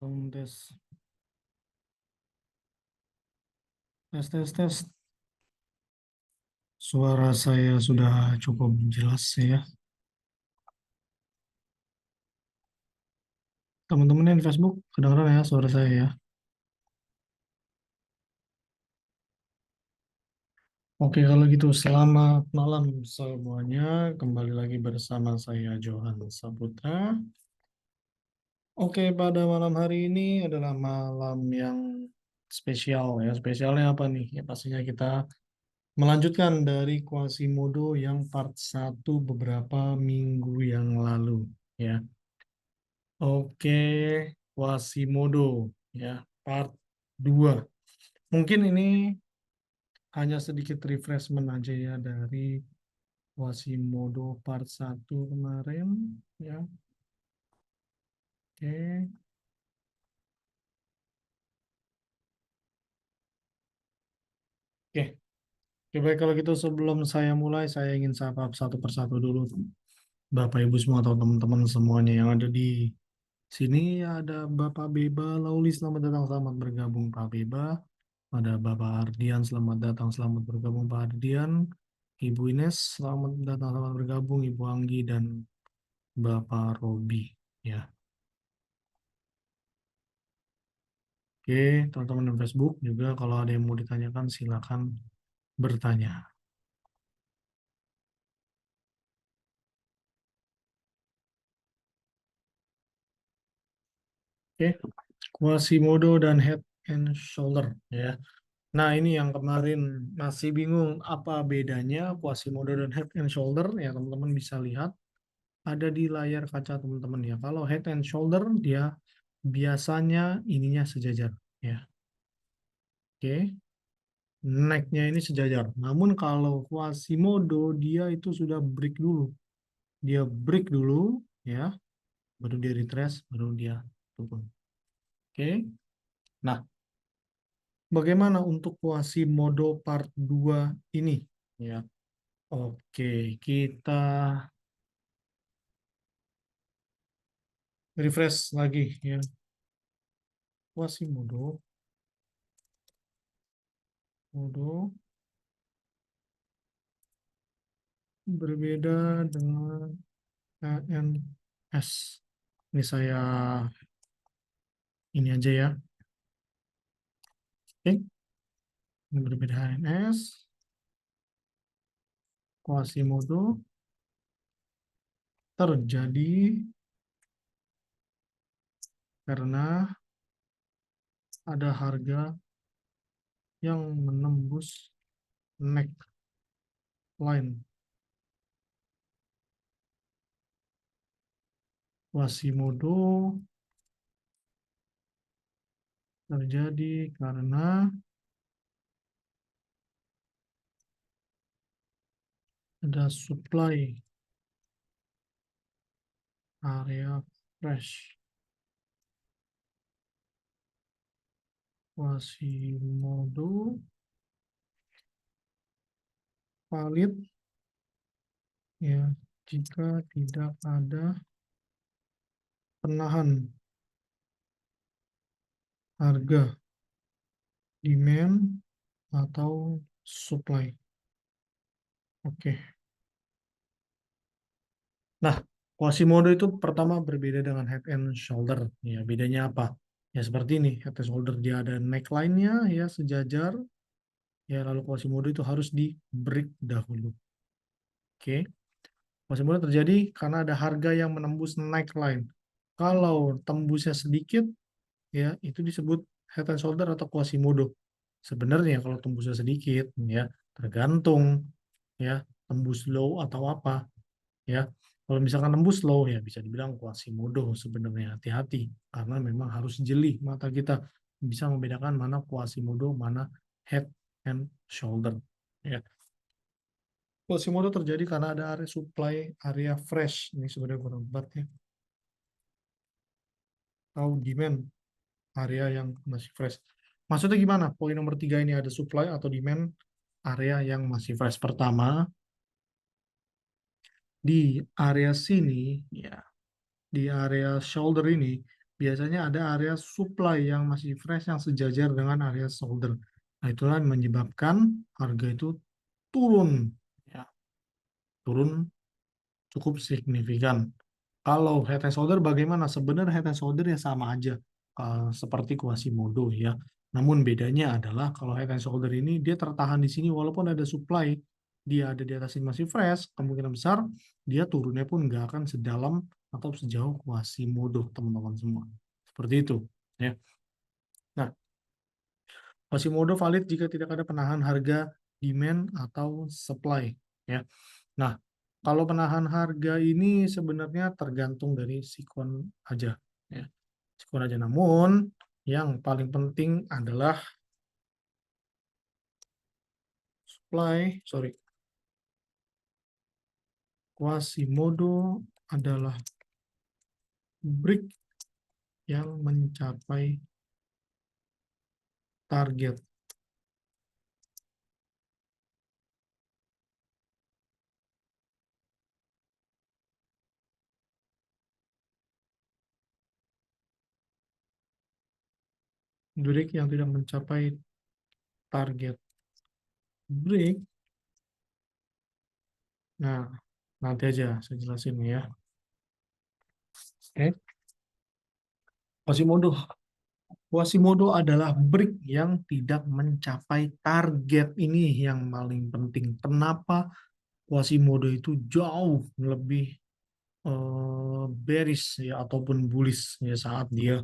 Tes, tes. Suara saya sudah cukup jelas ya. Teman-teman yang di Facebook, kedengaran ya suara saya ya. Oke, kalau gitu selamat malam semuanya. Kembali lagi bersama saya Johan Saputra. Oke, pada malam hari ini adalah malam yang spesial ya. Spesialnya apa nih? Ya pastinya kita melanjutkan dari Quasimodo yang part satu beberapa minggu yang lalu ya. Oke, Quasimodo ya, part 2. Mungkin ini hanya sedikit refreshment aja ya dari Quasimodo part satu kemarin ya. Oke. Oke. Oke, baik kalau gitu sebelum saya mulai saya ingin sapa satu persatu dulu Bapak Ibu semua atau teman-teman semuanya yang ada di sini. Ada Bapak Beba Lauli, selamat datang, selamat bergabung Pak Beba. Ada Bapak Ardian, selamat datang, selamat bergabung Pak Ardian. Ibu Ines, selamat datang, selamat bergabung. Ibu Anggi dan Bapak Robi. Ya, oke, teman-teman di Facebook juga kalau ada yang mau ditanyakan silakan bertanya. Oke, Quasimodo dan Head and Shoulder ya. Nah, ini yang kemarin masih bingung apa bedanya Quasimodo dan Head and Shoulder ya, teman-teman bisa lihat ada di layar kaca teman-teman ya. Kalau Head and Shoulder dia biasanya ininya sejajar ya. Oke, neck-nya ini sejajar. Namun kalau Quasimodo dia itu sudah break dulu. Dia break dulu ya, baru dia retrace, baru dia turun. Oke. Nah, bagaimana untuk Quasimodo part 2 ini ya? Oke, kita refresh lagi ya. Quasimodo, Modo berbeda dengan ANS. Ini saya ini aja ya. Oke, ini berbeda ANS. Quasimodo terjadi karena ada harga yang menembus neckline. Quasimodo terjadi karena ada supply area fresh. Quasimodo valid ya jika tidak ada penahan harga demand atau supply. Oke. Nah, Quasimodo itu pertama berbeda dengan Head and Shoulder. Ya, bedanya apa? Ya seperti ini, Head and Shoulder dia ada neckline-nya ya sejajar. Ya, lalu Quasimodo itu harus di break dahulu. Oke. Quasimodo terjadi karena ada harga yang menembus neckline. Kalau tembusnya sedikit, ya itu disebut Head and Shoulder atau Quasimodo. Sebenarnya kalau tembusnya sedikit, ya tergantung ya tembus low atau apa ya. Kalau misalkan tembus low ya bisa dibilang Quasimodo sebenarnya, hati-hati karena memang harus jeli mata kita bisa membedakan mana Quasimodo mana Head and Shoulder ya. Quasimodo terjadi karena ada area supply area fresh, ini sebenarnya kurang tepat ya, atau demand area yang masih fresh. Maksudnya gimana? Poin nomor 3 ini ada supply atau demand area yang masih fresh. Pertama, di area sini, ya, di area shoulder ini biasanya ada area supply yang masih fresh yang sejajar dengan area solder. Nah, itulah yang menyebabkan harga itu turun, ya, turun cukup signifikan. Kalau head and shoulder bagaimana? Sebenarnya head and shoulder ya sama aja seperti Quasimodo ya. Namun bedanya adalah kalau head and shoulder ini dia tertahan di sini walaupun ada supply, dia ada di atas ini masih fresh, kemungkinan besar dia turunnya pun nggak akan sedalam atau sejauh Quasimodo, teman-teman semua. Seperti itu ya. Nah, Quasimodo valid jika tidak ada penahan harga, demand atau supply ya. Nah, kalau penahan harga ini sebenarnya tergantung dari sikon aja, ya. Sikon aja. Namun, yang paling penting adalah sorry, Quasimodo adalah break yang mencapai target. Break yang tidak mencapai target. Break, nah nanti aja saya jelasin ya. Oke. Quasimodo Quasimodo adalah break yang tidak mencapai target. Ini yang paling penting. Kenapa Quasimodo itu jauh lebih bearish ya ataupun bullish ya saat dia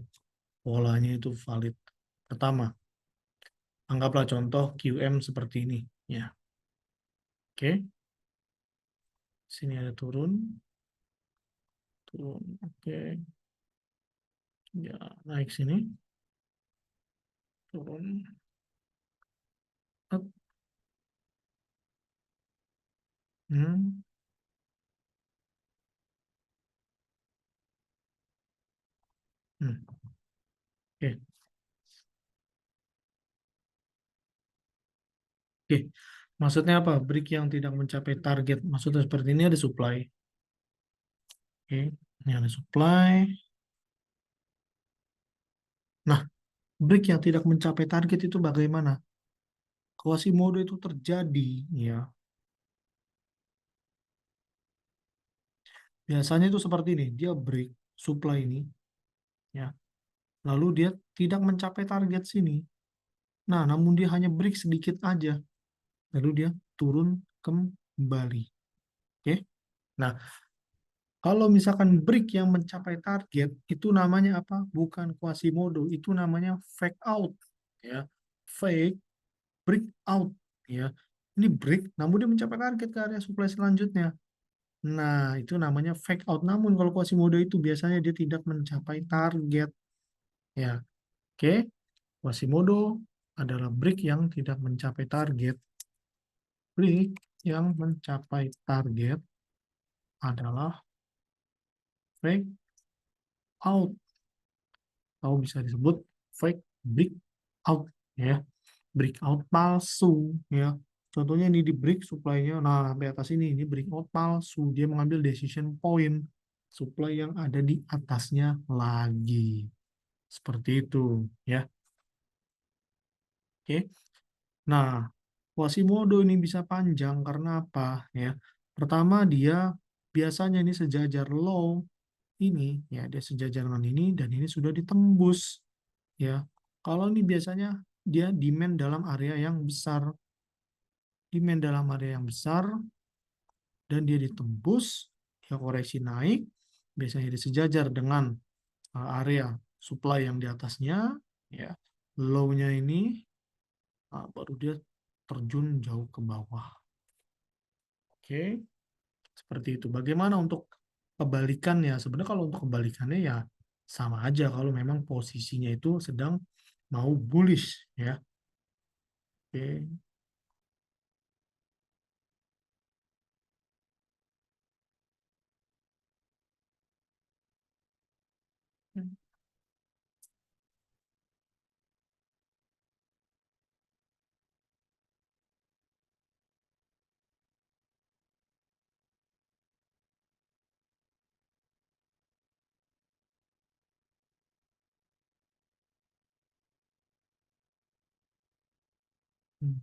polanya itu valid. Pertama, anggaplah contoh QM seperti ini ya. Oke, sini ada turun, turun. Oke, ya naik sini, turun. Up. Hmm. Hmm. Oke. Oke. Maksudnya apa? Break yang tidak mencapai target. Maksudnya seperti ini ada supply. Oke, ini ada supply. Nah, break yang tidak mencapai target itu bagaimana? Quasimodo itu terjadi, ya. Biasanya itu seperti ini, dia break supply ini, ya. Lalu dia tidak mencapai target sini. Nah, namun dia hanya break sedikit aja. Lalu dia turun kembali. Oke. Nah, kalau misalkan break yang mencapai target, itu namanya apa? Bukan Quasimodo, itu namanya fake out, ya. Fake breakout ya. Ini break namun dia mencapai target ke area supply selanjutnya. Nah, itu namanya fake out. Namun kalau Quasimodo itu biasanya dia tidak mencapai target ya. Oke, Quasimodo adalah break yang tidak mencapai target. Break yang mencapai target adalah fake out atau bisa disebut fake breakout ya. Breakout palsu ya. Contohnya ini di break supply-nya, nah di atas ini breakout palsu, dia mengambil decision point supply yang ada di atasnya lagi. Seperti itu ya. Oke. Nah, Quasimodo ini bisa panjang karena apa ya? Pertama dia biasanya ini sejajar low ini ya, dia sejajar dengan ini dan ini sudah ditembus ya. Kalau ini biasanya dia demand dalam area yang besar, demand dalam area yang besar dan dia ditembus, ya koreksi naik, biasanya disejajar dengan area supply yang di atasnya, ya low-nya ini baru dia terjun jauh ke bawah. Oke, seperti itu. Bagaimana untuk kebalikannya? Sebenarnya kalau untuk kebalikannya ya sama aja kalau memang posisinya itu sedang mau bullish, ya. Oke. Hmm.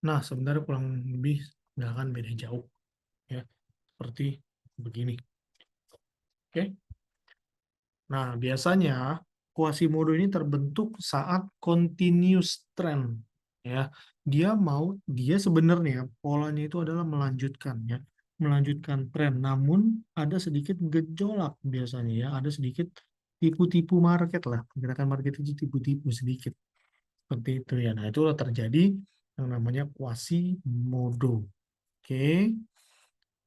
Nah, sebenarnya kurang lebih nggak akan beda jauh ya, seperti begini. Oke. Nah, biasanya Quasimodo ini terbentuk saat continuous trend ya. Dia sebenarnya polanya itu adalah melanjutkan ya, melanjutkan tren. Namun ada sedikit gejolak biasanya ya, ada sedikit tipu-tipu market lah. Gerakan market itu tipu-tipu sedikit seperti itu ya. Nah, itulah terjadi yang namanya Quasimodo. Oke.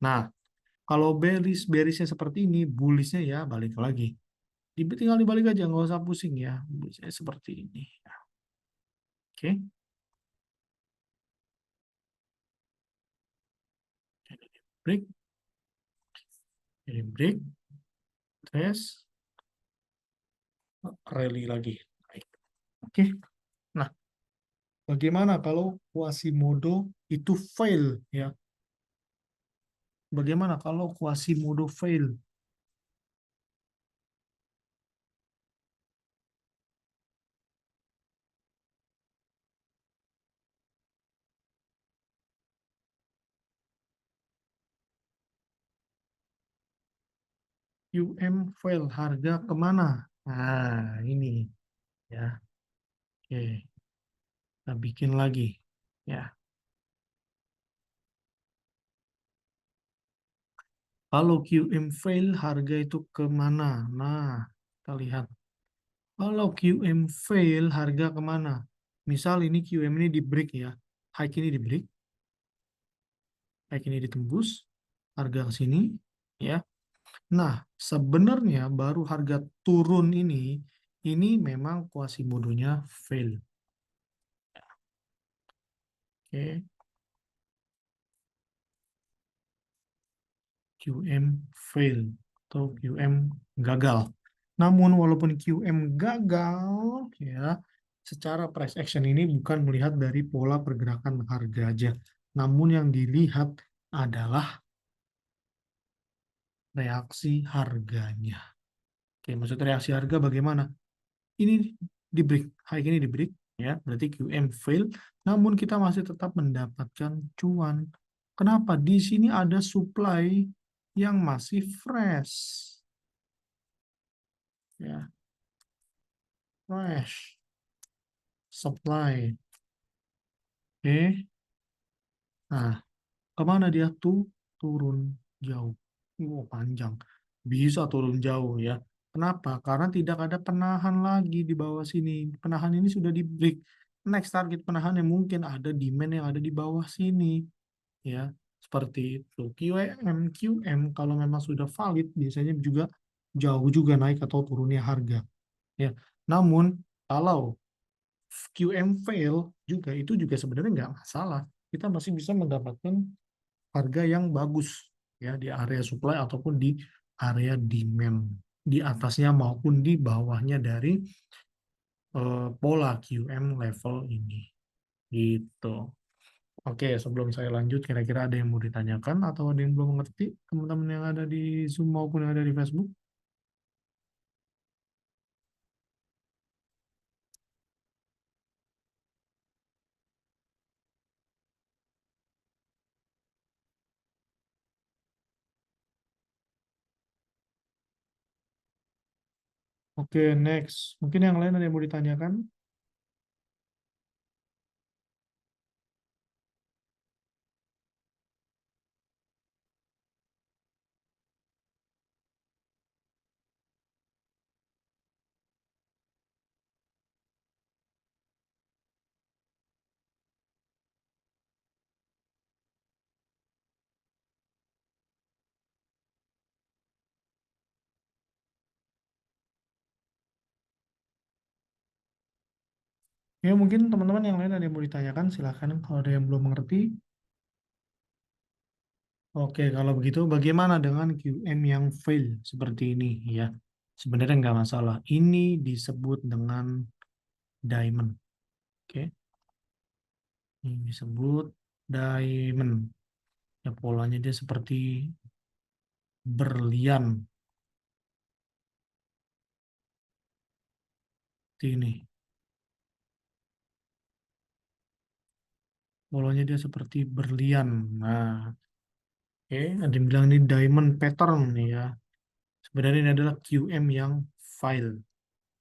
Nah, kalau berisnya seperti ini, bullishnya ya balik lagi. Tinggal dibalik aja, nggak usah pusing ya. Biasanya seperti ini. Oke, jadi break, jadi break, tes, rally lagi. Baik. Oke, nah bagaimana kalau Quasimodo itu fail ya? Bagaimana kalau Quasimodo fail? QM fail, harga kemana? Nah, ini ya. Oke, kita bikin lagi. Ya, kalau QM fail, harga itu kemana? Nah, kita lihat. Kalau QM fail, harga kemana? Misal ini QM ini di break ya. High ini di break, high ini ditembus, harga ke sini ya. Nah, sebenarnya baru harga turun ini memang Quasimodo-nya fail. Oke, QM fail atau QM gagal. Namun walaupun QM gagal ya, secara price action ini bukan melihat dari pola pergerakan harga aja. Namun yang dilihat adalah reaksi harganya. Oke, maksud reaksi harga bagaimana? Ini di break, high ini di break, ya, berarti QM fail, namun kita masih tetap mendapatkan cuan. Kenapa? Di sini ada supply yang masih fresh, ya, fresh supply. Oke, nah kemana dia tuh turun jauh? Oh, panjang. Bisa turun jauh ya. Kenapa? Karena tidak ada penahan lagi di bawah sini. Penahan ini sudah di break. Next target penahan yang mungkin ada demand yang ada di bawah sini. Ya, seperti itu. QM kalau memang sudah valid biasanya juga jauh juga naik atau turunnya harga. Ya, namun kalau QM fail juga itu juga sebenarnya nggak masalah. Kita masih bisa mendapatkan harga yang bagus ya di area supply ataupun di area demand di atasnya maupun di bawahnya dari pola QM level ini gitu. Oke, sebelum saya lanjut kira-kira ada yang mau ditanyakan atau ada yang belum mengerti teman-teman yang ada di Zoom maupun yang ada di Facebook? Oke, next. Mungkin yang lain ada yang mau ditanyakan? Ya, mungkin teman-teman yang lain ada yang mau ditanyakan, silahkan. Kalau ada yang belum mengerti, Oke, kalau begitu bagaimana dengan QM yang fail seperti ini ya? Sebenarnya nggak masalah. Ini disebut dengan diamond. Oke, ini disebut diamond. Ya, polanya dia seperti berlian. Seperti ini. Polanya dia seperti berlian. Nah, oke, ada yang bilang ini diamond pattern nih ya. Sebenarnya ini adalah QM yang fail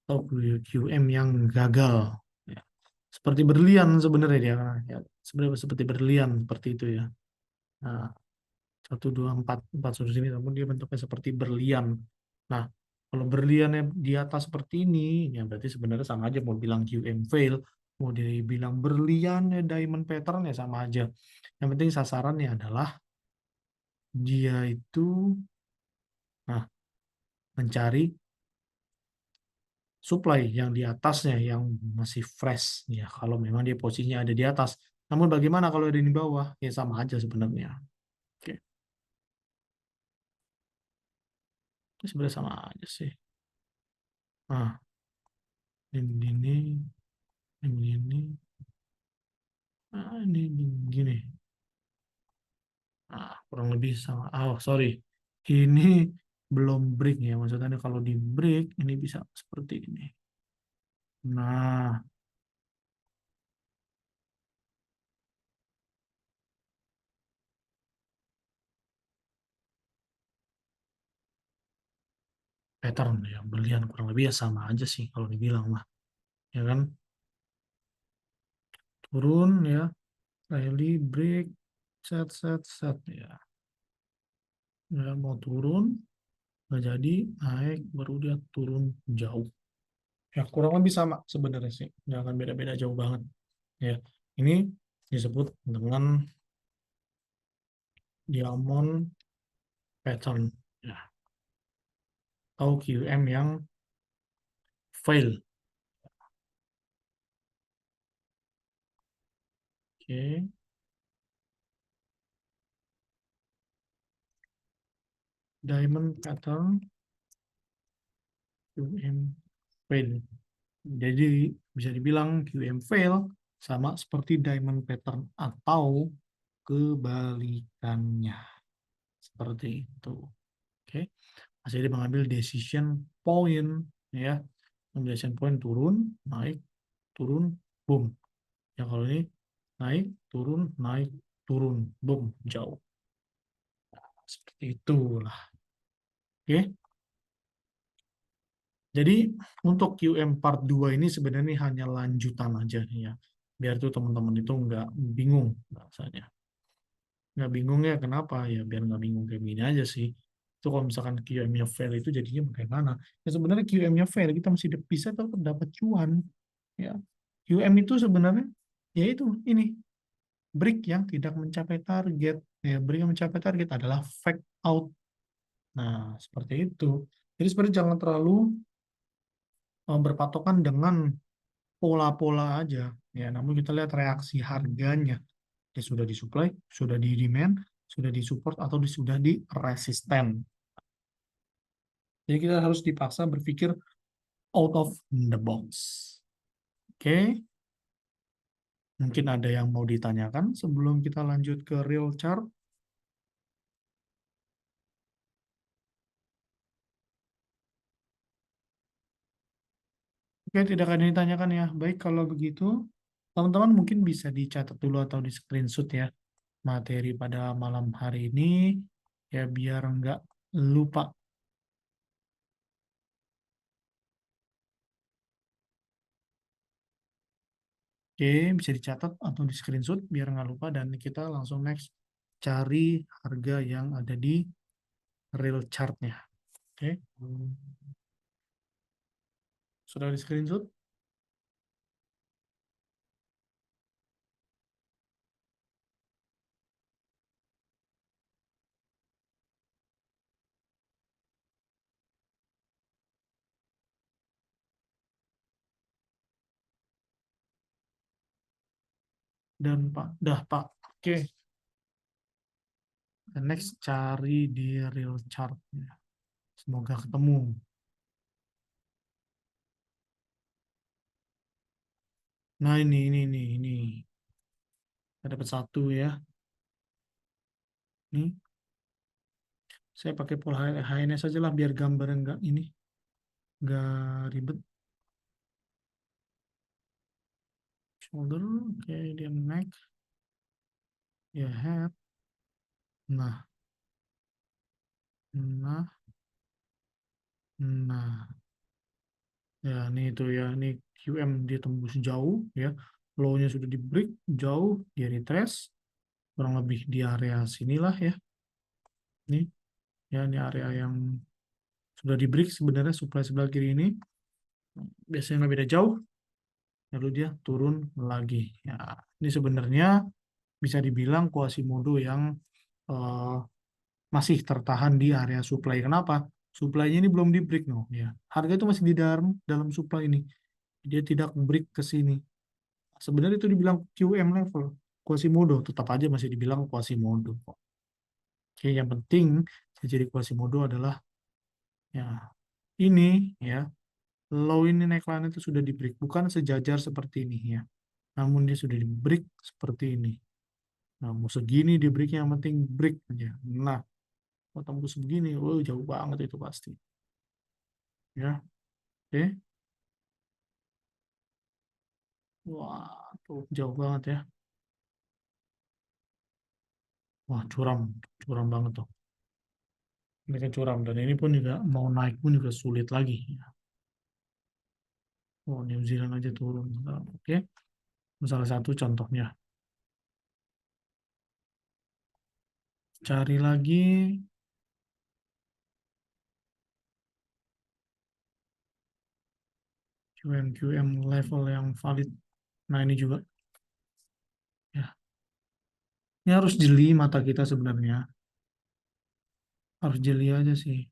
atau QM yang gagal. Ya. Seperti berlian sebenarnya dia. Ya, sebenarnya seperti berlian seperti itu ya. Nah, satu dua empat sudut sini, namun dia bentuknya seperti berlian. Nah, kalau berliannya di atas seperti ini, ya berarti sebenarnya sama aja mau bilang QM fail, mau dibilang berlian ya diamond pattern ya sama aja. Yang penting sasarannya adalah dia itu, nah, mencari supply yang di atasnya yang masih fresh ya. Kalau memang dia posisinya ada di atas. Namun bagaimana kalau ada di bawah? Ya sama aja sebenarnya. Oke, itu sebenarnya sama aja sih. Nah, ini, ini gini. Nah, kurang lebih sama. Oh, sorry. Ini belum break ya. Maksudnya kalau di break ini bisa seperti ini. Nah, pattern ya, berlian kurang lebih ya sama aja sih kalau dibilang mah. Ya kan? Turun ya, rally break, set ya. Ya, mau turun, nggak jadi, naik, baru dia turun jauh. Ya, kurang lebih sama sebenarnya sih. Nggak akan beda-beda jauh banget. Ya, ini disebut dengan diamond pattern. Ya, atau QM yang fail. Oke, diamond pattern QM fail. Jadi bisa dibilang QM fail sama seperti diamond pattern atau kebalikannya. Seperti itu. Oke. Hasil dia mengambil decision point ya. Mengambil decision point turun, naik, turun, boom. Ya kalau ini naik, naik, turun, boom, jauh. Seperti itulah. Oke. Jadi untuk QM part 2 ini sebenarnya hanya lanjutan aja nih ya. Biar tuh teman-teman itu nggak bingung rasanya. Nggak bingung ya kenapa? Ya biar nggak bingung kayak gini aja sih. Itu kalau misalkan QM-nya fail itu jadinya bagaimana? Ya sebenarnya QM-nya fail kita masih bisa tetap dapat cuan. Ya. QM itu sebenarnya ya itu ini break yang tidak mencapai target. Ya, break yang mencapai target adalah fake out. Nah, seperti itu. Jadi sebenarnya jangan terlalu berpatokan dengan pola-pola aja. Ya, namun kita lihat reaksi harganya. Dia sudah disuplai, sudah di demand, sudah disupport atau sudah di resisten. Jadi kita harus dipaksa berpikir out of the box. Oke, mungkin ada yang mau ditanyakan sebelum kita lanjut ke real chart. Oke, tidak ada yang ditanyakan ya. Baik, kalau begitu, teman-teman mungkin bisa dicatat dulu atau di screenshot ya materi pada malam hari ini ya biar nggak lupa. Oke, bisa dicatat atau di screenshot biar nggak lupa dan kita langsung next cari harga yang ada di real chartnya. Oke, sudah di screenshot dan Pak, dah Pak. Oke, Next, cari di real chart. Semoga ketemu. Nah, ini. Ada dapat satu ya. Nih, saya pakai pola HNS saja lah biar gambarnya nggak ribet. Shoulder, oke, dia neck, ya head. Nah, nah, nah. Ya, ini itu ya, ini QM dia tembus jauh ya. Low-nya sudah di break jauh, dia retrace kurang lebih di area sinilah ya. Ini ya, ini area yang sudah di break sebenarnya supply sebelah kiri ini. Biasanya nggak beda jauh, lalu dia turun lagi. Ya, ini sebenarnya bisa dibilang Quasimodo yang eh, masih tertahan di area supply. Kenapa? Supply-nya ini belum di break, no. Ya, harga itu masih di dalam dalam supply ini. Dia tidak break ke sini. Sebenarnya itu dibilang QM level. Quasimodo tetap aja masih dibilang Quasimodo. Oke, yang penting jadi Quasimodo adalah ya ini ya, low ini neckline itu sudah di break, bukan sejajar seperti ini ya. Namun dia sudah di break seperti ini. Nah, mau segini di breaknya yang penting break aja. Nah, kalau tembus begini, oh jauh banget itu pasti. Ya, oke. Wah, tuh jauh banget ya. Wah, curam, curam banget tuh. Ini kan curam dan ini pun juga mau naik pun juga sulit lagi. Ya. Oh, New Zealand aja turun. Nah, oke, salah satu contohnya. Cari lagi QM level yang valid. Nah, ini juga. Ya, ini harus jeli mata kita sebenarnya. Harus jeli aja sih.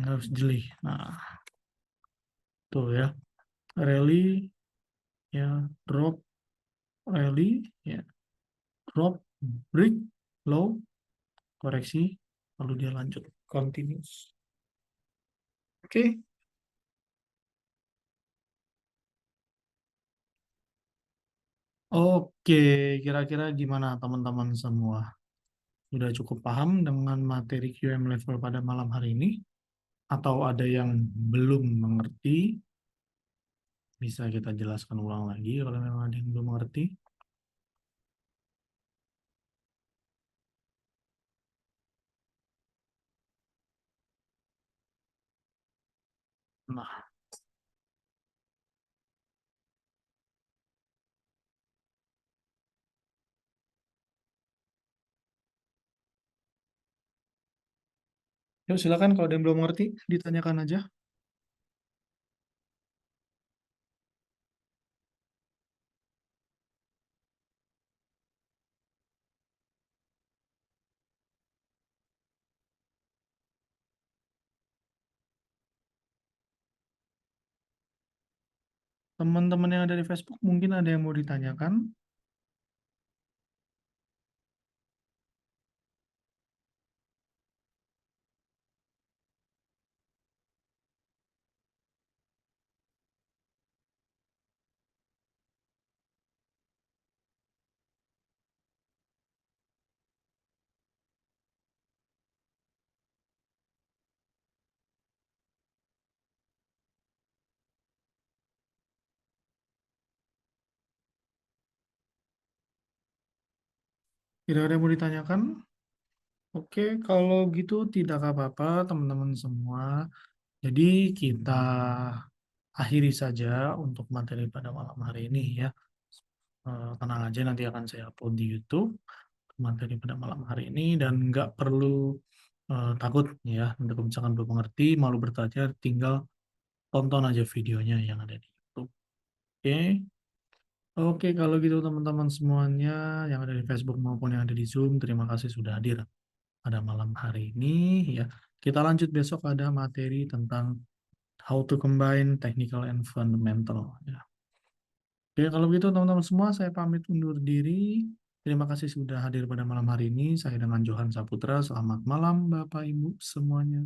Harus jeli. Nah, tuh ya. Rally, ya. Drop, rally, ya. Drop, break, low, koreksi, lalu dia lanjut. Continuous. Oke. Oke, kira-kira gimana teman-teman semua? Sudah cukup paham dengan materi QM level pada malam hari ini? Atau ada yang belum mengerti? Bisa kita jelaskan ulang lagi kalau memang ada yang belum mengerti. Nah, yuk silakan kalau ada yang belum mengerti, ditanyakan aja. Teman-teman yang ada di Facebook mungkin ada yang mau ditanyakan. Tidak ada yang mau ditanyakan? Oke, kalau gitu tidak apa-apa teman-teman semua. Jadi kita akhiri saja untuk materi pada malam hari ini ya. Tenang aja nanti akan saya upload di YouTube materi pada malam hari ini dan nggak perlu takut ya untuk misalkan belum mengerti malu bertanya tinggal tonton aja videonya yang ada di YouTube. Oke. Oke, kalau gitu teman-teman semuanya yang ada di Facebook maupun yang ada di Zoom, terima kasih sudah hadir pada malam hari ini ya. Kita lanjut besok ada materi tentang how to combine technical and fundamental. Ya. Oke, kalau begitu teman-teman semua, saya pamit undur diri. Terima kasih sudah hadir pada malam hari ini. Saya dengan Johan Saputra. Selamat malam, Bapak Ibu semuanya.